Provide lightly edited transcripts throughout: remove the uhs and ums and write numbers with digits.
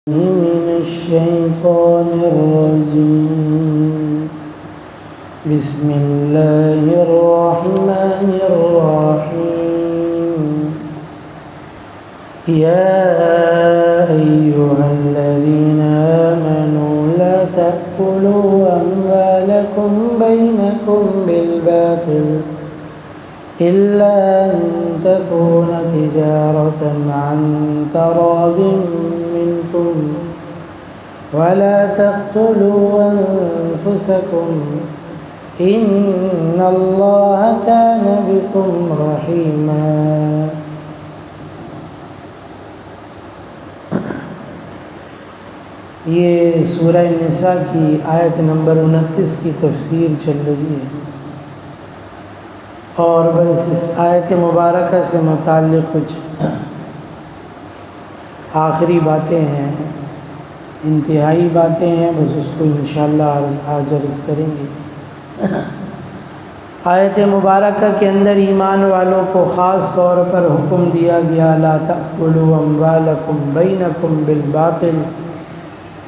من الشيطان الرجيم. بسم الله الرحمن الرحيم. يا أيها الذين آمنوا لا تأكلوا أموالكم بينكم بالباطل إلا أن تكون تجارة عن تراض منكم ولا تقتلوا أنفسكم إن الله كان بكم رحيما. یہ سورہ نساء کی آیت نمبر 29 کی تفسیر چل رہی ہے، اور بس اس آیت مبارکہ سے متعلق کچھ آخری باتیں ہیں، انتہائی باتیں ہیں، بس اس کو انشاءاللہ آج عرض کریں گے۔ آیت مبارکہ کے اندر ایمان والوں کو خاص طور پر حکم دیا گیا لا تأکلوا اموالکم بینکم بالباطل۔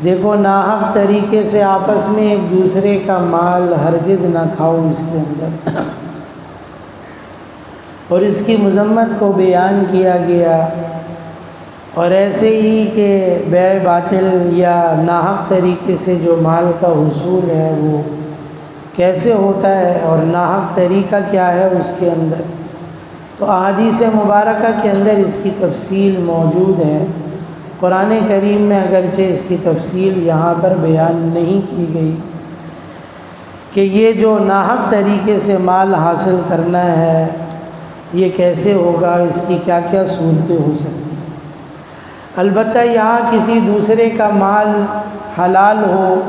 دیکھو، ناحق طریقے سے آپس میں ایک دوسرے کا مال ہرگز نہ کھاؤ اس کے اندر، اور اس کی مذمت کو بیان کیا گیا، اور ایسے ہی کہ بیع باطل یا ناحق طریقے سے جو مال کا حصول ہے وہ کیسے ہوتا ہے اور ناحق طریقہ کیا ہے اس کے اندر، تو احادیث مبارکہ کے اندر اس کی تفصیل موجود ہے۔ قرآن کریم میں اگرچہ اس کی تفصیل یہاں پر بیان نہیں کی گئی کہ یہ جو ناحق طریقے سے مال حاصل کرنا ہے یہ کیسے ہوگا، اس کی کیا کیا صورتیں ہو سکتی ہیں۔ البتہ یہاں کسی دوسرے کا مال حلال ہو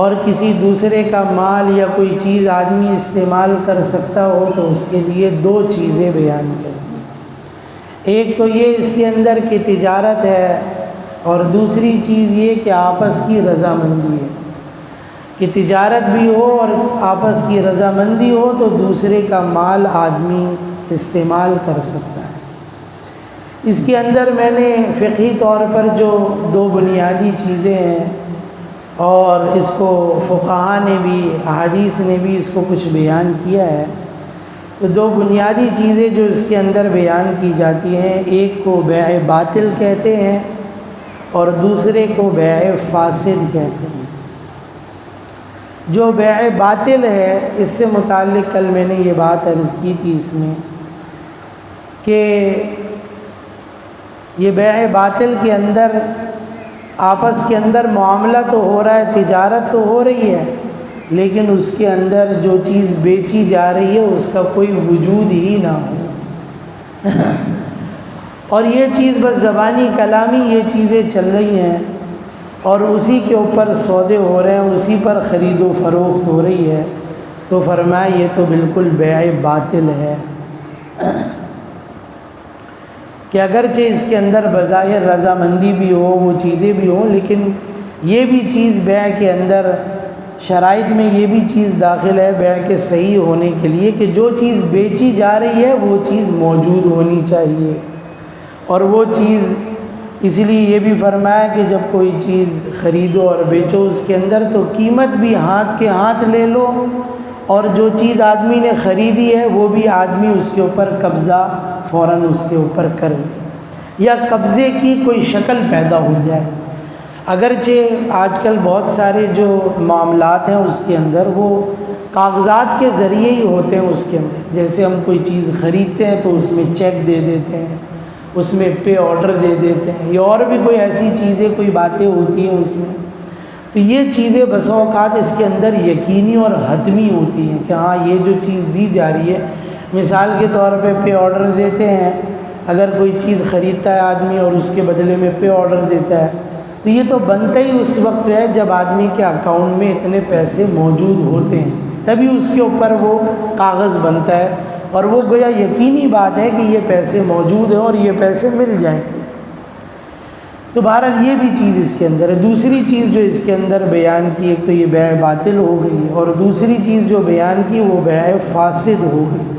اور کسی دوسرے کا مال یا کوئی چیز آدمی استعمال کر سکتا ہو تو اس کے لیے دو چیزیں بیان کر دیں۔ ایک تو یہ اس کے اندر کی تجارت ہے، اور دوسری چیز یہ کہ آپس کی رضامندی ہے، کہ تجارت بھی ہو اور آپس کی رضامندی ہو تو دوسرے کا مال آدمی استعمال کر سکتا ہے۔ اس کے اندر میں نے فقہی طور پر جو دو بنیادی چیزیں ہیں، اور اس کو فقہا نے بھی احادیث نے بھی اس کو کچھ بیان کیا ہے، تو دو بنیادی چیزیں جو اس کے اندر بیان کی جاتی ہیں، ایک کو بیع باطل کہتے ہیں اور دوسرے کو بیع فاسد کہتے ہیں۔ جو بیع باطل ہے اس سے متعلق کل میں نے یہ بات عرض کی تھی اس میں کہ یہ بیع باطل کے اندر آپس کے اندر معاملہ تو ہو رہا ہے، تجارت تو ہو رہی ہے، لیکن اس کے اندر جو چیز بیچی جا رہی ہے اس کا کوئی وجود ہی نہ ہو، اور یہ چیز بس زبانی کلامی یہ چیزیں چل رہی ہیں اور اسی کے اوپر سودے ہو رہے ہیں، اسی پر خرید و فروخت ہو رہی ہے، تو فرمایا یہ تو بالکل بیع باطل ہے کہ اگرچہ اس کے اندر بظاہر رضامندی بھی ہو، وہ چیزیں بھی ہوں، لیکن یہ بھی چیز بیع کے اندر شرائط میں یہ بھی چیز داخل ہے بیع کے صحیح ہونے کے لیے کہ جو چیز بیچی جا رہی ہے وہ چیز موجود ہونی چاہیے، اور وہ چیز اس لیے یہ بھی فرمایا کہ جب کوئی چیز خریدو اور بیچو اس کے اندر تو قیمت بھی ہاتھ کے ہاتھ لے لو، اور جو چیز آدمی نے خریدی ہے وہ بھی آدمی اس کے اوپر قبضہ فوراً اس کے اوپر کر لے، یا قبضے کی کوئی شکل پیدا ہو جائے۔ اگرچہ آج کل بہت سارے جو معاملات ہیں اس کے اندر وہ کاغذات کے ذریعے ہی ہوتے ہیں، اس کے اندر جیسے ہم کوئی چیز خریدتے ہیں تو اس میں چیک دے دیتے ہیں، اس میں پے آرڈر دے دیتے ہیں، یا اور بھی کوئی ایسی چیزیں کوئی باتیں ہوتی ہیں اس میں، تو یہ چیزیں بسا اوقات اس کے اندر یقینی اور حتمی ہوتی ہیں کہ ہاں یہ جو چیز دی جا رہی ہے، مثال کے طور پہ پے آرڈر دیتے ہیں، اگر کوئی چیز خریدتا ہے آدمی اور اس کے بدلے میں پے آرڈر دیتا ہے تو یہ تو بنتا ہی اس وقت ہے جب آدمی کے اکاؤنٹ میں اتنے پیسے موجود ہوتے ہیں، تبھی اس کے اوپر وہ کاغذ بنتا ہے، اور وہ گویا یقینی بات ہے کہ یہ پیسے موجود ہیں اور یہ پیسے مل جائیں گے۔ تو بہرحال یہ بھی چیز اس کے اندر ہے۔ دوسری چیز جو اس کے اندر بیان کی، ایک تو یہ بیع باطل ہو گئی، اور دوسری چیز جو بیان کی وہ بیع فاسد ہو گئی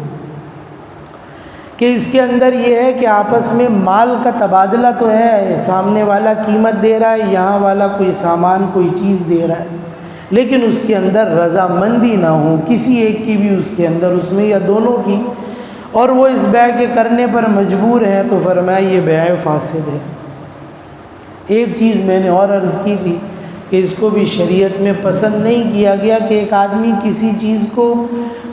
کہ اس کے اندر یہ ہے کہ آپس میں مال کا تبادلہ تو ہے، سامنے والا قیمت دے رہا ہے، یہاں والا کوئی سامان کوئی چیز دے رہا ہے، لیکن اس کے اندر رضامندی نہ ہو کسی ایک کی بھی اس کے اندر، اس میں یا دونوں کی، اور وہ اس بیع کے کرنے پر مجبور ہیں، تو فرمایا یہ بیع فاسد ہے۔ ایک چیز میں نے اور عرض کی تھی کہ اس کو بھی شریعت میں پسند نہیں کیا گیا کہ ایک آدمی کسی چیز کو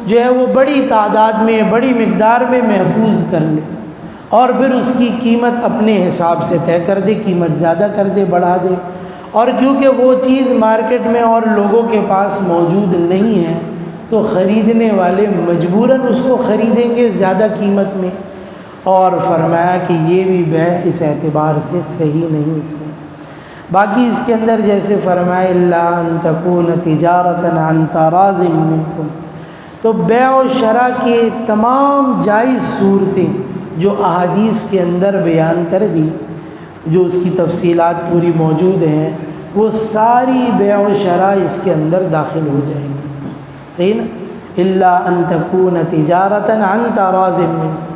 جو ہے وہ بڑی تعداد میں بڑی مقدار میں محفوظ کر لے اور پھر اس کی قیمت اپنے حساب سے طے کر دے، قیمت زیادہ کر دے، بڑھا دے، اور کیونکہ وہ چیز مارکیٹ میں اور لوگوں کے پاس موجود نہیں ہے تو خریدنے والے مجبوراً اس کو خریدیں گے زیادہ قیمت میں، اور فرمایا کہ یہ بھی بیع اس اعتبار سے صحیح نہیں اس میں۔ باقی اس کے اندر جیسے فرمایا الا ان تکون تجارۃ عن تراض منکم، تو بیع و شرع کے تمام جائز صورتیں جو احادیث کے اندر بیان کر دی، جو اس کی تفصیلات پوری موجود ہیں، وہ ساری بیع و شرع اس کے اندر داخل ہو جائیں گی، صحیح نا؟ الا ان تکون تجارۃ عن تراض منکم،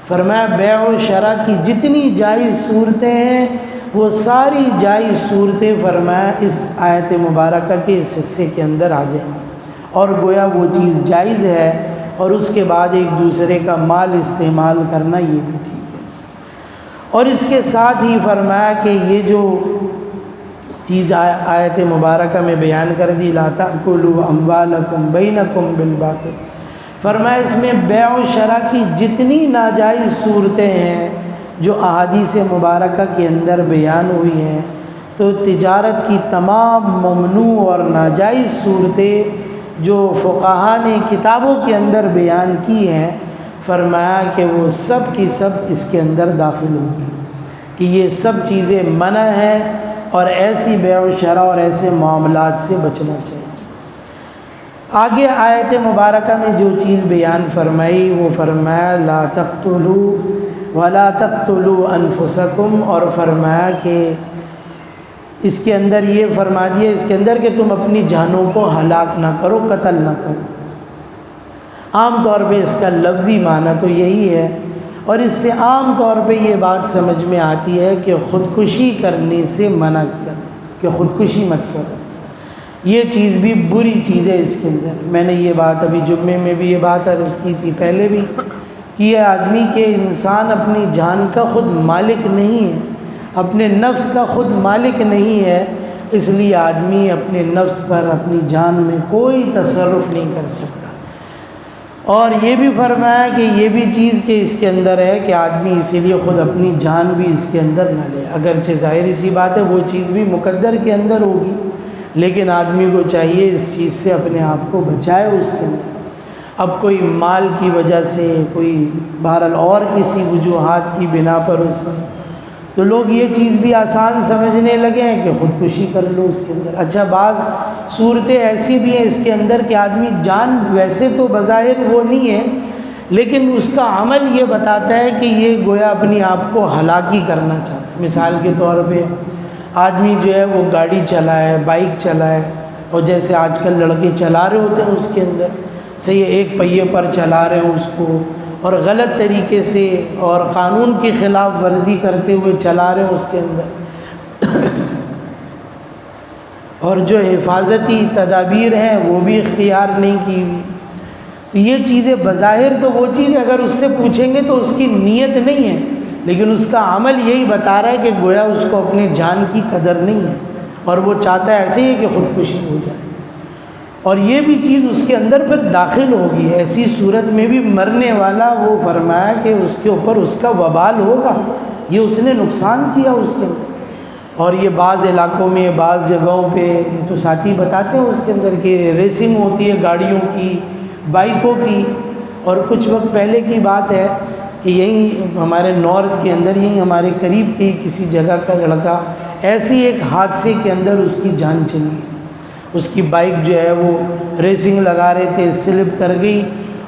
فرمایا بیع و شرع کی جتنی جائز صورتیں ہیں وہ ساری جائز صورتیں فرمایا اس آیت مبارکہ کے اس حصے کے اندر آ جائیں گی، اور گویا وہ چیز جائز ہے، اور اس کے بعد ایک دوسرے کا مال استعمال کرنا یہ بھی ٹھیک ہے۔ اور اس کے ساتھ ہی فرمایا کہ یہ جو چیز آیت مبارکہ میں بیان کر دی لا تأکلوا اموالکم بینکم بالباطل، فرمایا اس میں بیع و شرع کی جتنی ناجائز صورتیں ہیں جو احادیث مبارکہ کے اندر بیان ہوئی ہیں، تو تجارت کی تمام ممنوع اور ناجائز صورتیں جو فقہا نے کتابوں کے اندر بیان کی ہیں، فرمایا کہ وہ سب کی سب اس کے اندر داخل ہوں گی، کہ یہ سب چیزیں منع ہیں اور ایسی بیع و شرع اور ایسے معاملات سے بچنا چاہیے۔ آگے آیت مبارکہ میں جو چیز بیان فرمائی وہ فرمایا لا تقتلوا ولا تقتلوا انفسکم، اور فرمایا کہ اس کے اندر یہ فرما دیا اس کے اندر کہ تم اپنی جانوں کو ہلاک نہ کرو، قتل نہ کرو۔ عام طور پہ اس کا لفظی معنی تو یہی ہے، اور اس سے عام طور پہ یہ بات سمجھ میں آتی ہے کہ خودکشی کرنے سے منع کیا کہ خودکشی مت کرو، یہ چیز بھی بری چیز ہے اس کے اندر۔ میں نے یہ بات ابھی جمعے میں بھی یہ بات عرض کی تھی پہلے بھی، کہ یہ آدمی کے انسان اپنی جان کا خود مالک نہیں ہے، اپنے نفس کا خود مالک نہیں ہے، اس لیے آدمی اپنے نفس پر اپنی جان میں کوئی تصرف نہیں کر سکتا۔ اور یہ بھی فرمایا کہ یہ بھی چیز کہ اس کے اندر ہے کہ آدمی اسی لیے خود اپنی جان بھی اس کے اندر نہ لے، اگرچہ ظاہری سی بات ہے وہ چیز بھی مقدر کے اندر ہوگی، لیکن آدمی کو چاہیے اس چیز سے اپنے آپ کو بچائے اس کے اندر۔ اب کوئی مال کی وجہ سے، کوئی بہرحال اور کسی وجوہات کی بنا پر اس میں، تو لوگ یہ چیز بھی آسان سمجھنے لگے ہیں کہ خودکشی کر لو اس کے اندر۔ اچھا بعض صورتیں ایسی بھی ہیں اس کے اندر کہ آدمی جان ویسے تو بظاہر وہ نہیں ہے، لیکن اس کا عمل یہ بتاتا ہے کہ یہ گویا اپنی آپ کو ہلاکی کرنا چاہتا ہے۔ مثال کے طور پہ آدمی جو ہے وہ گاڑی چلائے، بائک چلائے، اور جیسے آج کل لڑکے چلا رہے ہوتے ہیں اس کے اندر صحیح ایک پہیے پر چلا رہے ہوں اس کو، اور غلط طریقے سے اور قانون کی خلاف ورزی کرتے ہوئے چلا رہے ہوں اس کے اندر، اور جو حفاظتی تدابیر ہیں وہ بھی اختیار نہیں کی ہوئی، تو یہ چیزیں بظاہر تو وہ چیز اگر اس سے پوچھیں گے تو اس کی نیت نہیں ہے، لیکن اس کا عمل یہی بتا رہا ہے کہ گویا اس کو اپنے جان کی قدر نہیں ہے، اور وہ چاہتا ہے ایسے ہی کہ خودکشی ہو جائے، اور یہ بھی چیز اس کے اندر پھر داخل ہوگی۔ ایسی صورت میں بھی مرنے والا وہ فرمایا کہ اس کے اوپر اس کا وبال ہوگا، یہ اس نے نقصان کیا اس کے اندر۔ اور یہ بعض علاقوں میں بعض جگہوں پہ تو ساتھی بتاتے ہیں اس کے اندر کہ ریسنگ ہوتی ہے گاڑیوں کی، بائکوں کی، اور کچھ وقت پہلے کی بات ہے کہ یہیں ہمارے نارتھ کے اندر یہیں ہمارے قریب کی کسی جگہ کا لڑکا ایسی ایک حادثے کے اندر اس کی جان چلی گئی، اس کی بائک جو ہے وہ ریسنگ لگا رہے تھے، سلپ کر گئی،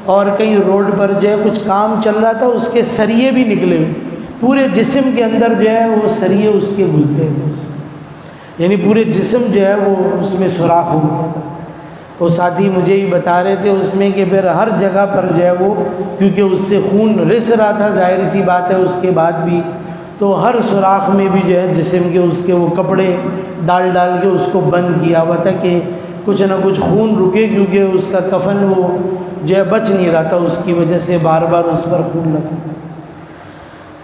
اور کہیں روڈ پر جو ہے کچھ کام چل رہا تھا، اس کے سریے بھی نکلے ہوئے، پورے جسم کے اندر جو ہے وہ سریے اس کے گھس گئے تھے اس میں، یعنی پورے جسم جو ہے وہ اس میں سوراخ ہو گیا تھا، وہ ساتھی مجھے ہی بتا رہے تھے اس میں کہ پھر ہر جگہ پر جو ہے وہ، کیونکہ اس سے خون رس رہا تھا ظاہر سی بات ہے اس کے بعد بھی، تو ہر سوراخ میں بھی جو ہے جسم کے اس کے وہ کپڑے ڈال ڈال کے اس کو بند کیا ہوا تھا کہ کچھ نہ کچھ خون رکے، کیونکہ اس کا کفن وہ جو ہے بچ نہیں رہا تھا، اس کی وجہ سے بار بار اس پر خون لگ رہا تھا۔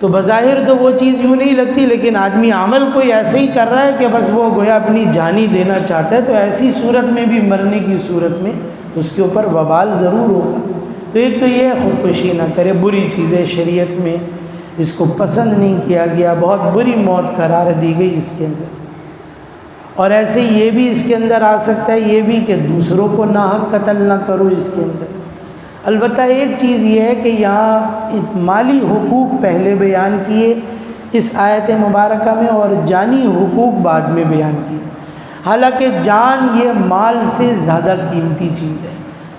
تو بظاہر تو وہ چیز یوں نہیں لگتی، لیکن آدمی عمل کوئی ایسے ہی کر رہا ہے کہ بس وہ گویا اپنی جان ہی دینا چاہتا ہے، تو ایسی صورت میں بھی، مرنے کی صورت میں اس کے اوپر وبال ضرور ہوگا۔ تو ایک تو یہ خودکشی نہ کرے، بری چیزیں شریعت میں اس کو پسند نہیں کیا گیا، بہت بری موت قرار دی گئی اس کے اندر۔ اور ایسے یہ بھی اس کے اندر آ سکتا ہے یہ بھی کہ دوسروں کو ناحق قتل نہ کرو اس کے اندر۔ البتہ ایک چیز یہ ہے کہ یہاں مالی حقوق پہلے بیان کیے اس آیت مبارکہ میں، اور جانی حقوق بعد میں بیان کیے، حالانکہ جان یہ مال سے زیادہ قیمتی چیز ہے۔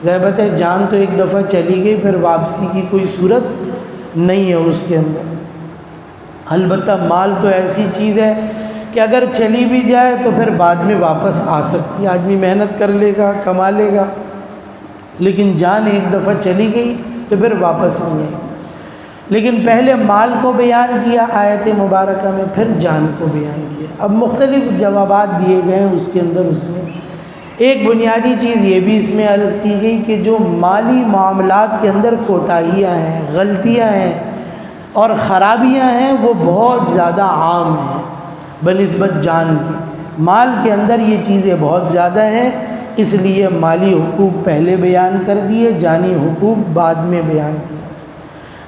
ظاہر ہے جان تو ایک دفعہ چلی گئی، پھر واپسی کی کوئی صورت نہیں ہے اس کے اندر۔ البتہ مال تو ایسی چیز ہے کہ اگر چلی بھی جائے تو پھر بعد میں واپس آ سکتی ہے، آدمی محنت کر لے گا، کما لے گا، لیکن جان ایک دفعہ چلی گئی تو پھر واپس نہیں آئی۔ لیکن پہلے مال کو بیان کیا آیت مبارکہ میں، پھر جان کو بیان کیا۔ اب مختلف جوابات دیے گئے ہیں اس کے اندر۔ اس میں ایک بنیادی چیز یہ بھی اس میں عرض کی گئی کہ جو مالی معاملات کے اندر کوتاہیاں ہیں، غلطیاں ہیں اور خرابیاں ہیں، وہ بہت زیادہ عام ہیں بنسبت جان کی۔ مال کے اندر یہ چیزیں بہت زیادہ ہیں، اس لیے مالی حقوق پہلے بیان کر دیے، جانی حقوق بعد میں بیان کیے۔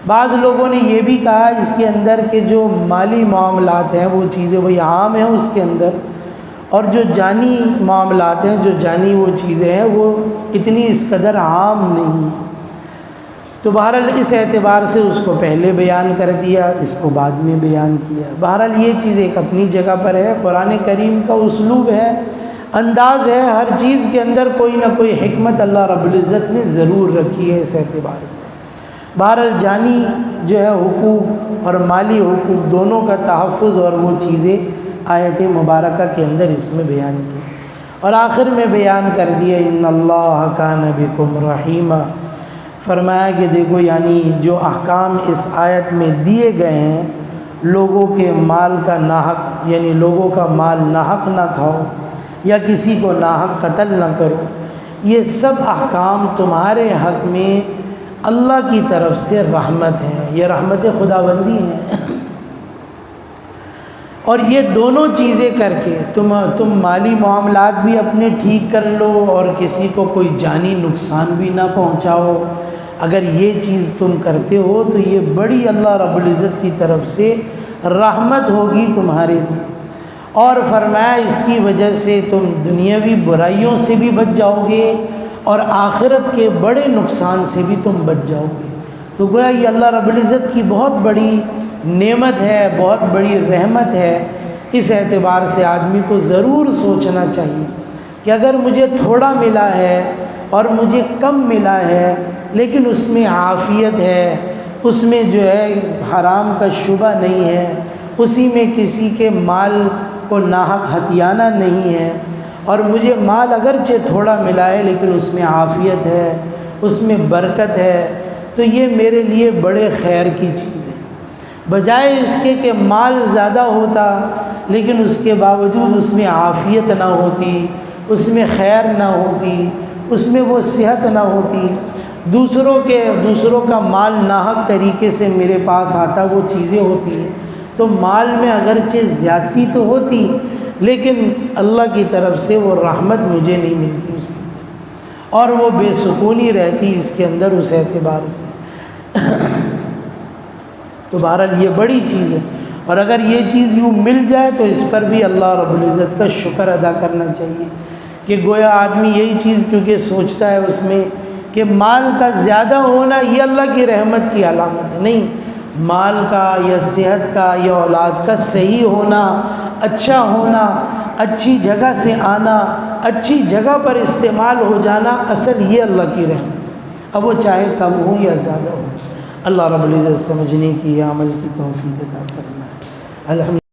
بعض لوگوں نے یہ بھی کہا اس کے اندر کہ جو مالی معاملات ہیں وہ چیزیں وہی عام ہیں اس کے اندر، اور جو جانی معاملات ہیں، جو جانی وہ چیزیں ہیں، وہ اتنی اس قدر عام نہیں ہیں۔ تو بہرحال اس اعتبار سے اس کو پہلے بیان کر دیا، اس کو بعد میں بیان کیا۔ بہرحال یہ چیز ایک اپنی جگہ پر ہے، قرآن کریم کا اسلوب ہے، انداز ہے، ہر چیز کے اندر کوئی نہ کوئی حکمت اللہ رب العزت نے ضرور رکھی ہے اس اعتبار سے۔ بہرحال جانی جو ہے حقوق اور مالی حقوق دونوں کا تحفظ اور وہ چیزیں آیت مبارکہ کے اندر اس میں بیان کی، اور آخر میں بیان کر دیا ان اللہ کان بکم رحیما۔ فرمایا کہ دیکھو یعنی جو احکام اس آیت میں دیے گئے ہیں، لوگوں کے مال کا ناحق، یعنی لوگوں کا مال ناحق نہ کھاؤ یا کسی کو ناحق قتل نہ کرو، یہ سب احکام تمہارے حق میں اللہ کی طرف سے رحمت ہے، یہ رحمت خداوندی ہیں۔ اور یہ دونوں چیزیں کر کے تم مالی معاملات بھی اپنے ٹھیک کر لو اور کسی کو کوئی جانی نقصان بھی نہ پہنچاؤ۔ اگر یہ چیز تم کرتے ہو تو یہ بڑی اللہ رب العزت کی طرف سے رحمت ہوگی تمہارے لیے، اور فرمایا اس کی وجہ سے تم دنیاوی برائیوں سے بھی بچ جاؤ گے اور آخرت کے بڑے نقصان سے بھی تم بچ جاؤ گے۔ تو گویا یہ اللہ رب العزت کی بہت بڑی نعمت ہے، بہت بڑی رحمت ہے۔ اس اعتبار سے آدمی کو ضرور سوچنا چاہیے کہ اگر مجھے تھوڑا ملا ہے اور مجھے کم ملا ہے، لیکن اس میں عافیت ہے، اس میں جو ہے حرام کا شبہ نہیں ہے، اسی میں کسی کے مال کو ناحق ہتھیانا نہیں ہے، اور مجھے مال اگرچہ تھوڑا ملا ہے لیکن اس میں عافیت ہے، اس میں برکت ہے، تو یہ میرے لیے بڑے خیر کی چیز ہے، بجائے اس کے کہ مال زیادہ ہوتا لیکن اس کے باوجود اس میں عافیت نہ ہوتی، اس میں خیر نہ ہوتی، اس میں وہ صحت نہ ہوتی، دوسروں کا مال ناحق طریقے سے میرے پاس آتا، وہ چیزیں ہوتی ہیں، تو مال میں اگرچہ زیادتی تو ہوتی لیکن اللہ کی طرف سے وہ رحمت مجھے نہیں ملتی اس کے اندر، اور وہ بے سکونی رہتی اس کے اندر اس اعتبار سے۔ تو بہرحال یہ بڑی چیز ہے، اور اگر یہ چیز یوں مل جائے تو اس پر بھی اللہ رب العزت کا شکر ادا کرنا چاہیے کہ گویا آدمی یہی چیز کیونکہ سوچتا ہے اس میں کہ مال کا زیادہ ہونا یہ اللہ کی رحمت کی علامت ہے، نہیں، مال کا یا صحت کا یا اولاد کا صحیح ہونا، اچھا ہونا، اچھی جگہ سے آنا، اچھی جگہ پر استعمال ہو جانا، اصل یہ اللہ کی رحمت ہے، اب وہ چاہے کم ہو یا زیادہ ہو۔ اللہ رب العزت سمجھنے کی یا عمل کی توفیق عطا فرمائے۔ الحمد